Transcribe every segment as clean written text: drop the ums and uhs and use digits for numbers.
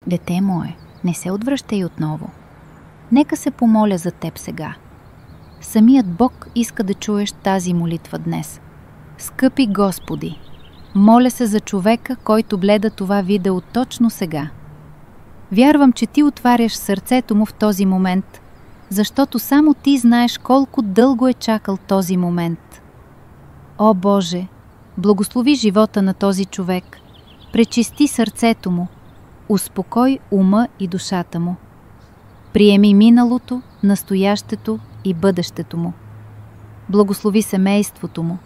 Дете мое, не се отвръщай отново. Нека се помоля за теб сега. Самият Бог иска да чуеш тази молитва днес. Скъпи Господи, моля се за човека, който гледа това видео точно сега. Вярвам, че ти отваряш сърцето му в този момент, защото само ти знаеш колко дълго е чакал този момент. О Боже, благослови живота на този човек, пречисти сърцето му, успокой ума и душата му. Приеми миналото, настоящето и бъдещето му. Благослови семейството му.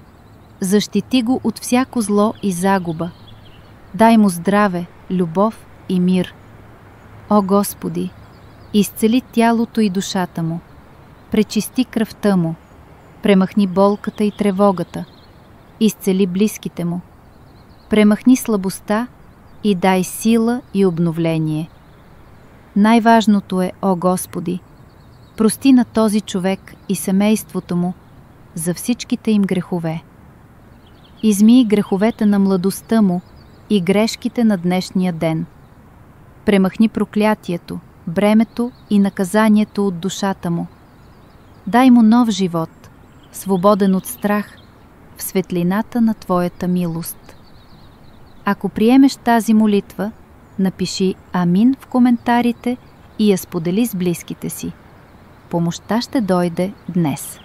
Защити го от всяко зло и загуба. Дай му здраве, любов и мир. О Господи, изцели тялото и душата му. Пречисти кръвта му. Премахни болката и тревогата. Изцели близките му. Премахни слабостта и дай сила и обновление. Най-важното е, о Господи, прости на този човек и семейството му за всичките им грехове. Измий греховете на младостта му и грешките на днешния ден. Премахни проклятието, бремето и наказанието от душата му. Дай му нов живот, свободен от страх, в светлината на Твоята милост. Ако приемеш тази молитва, напиши Амин в коментарите и я сподели с близките си. Помощта ще дойде днес.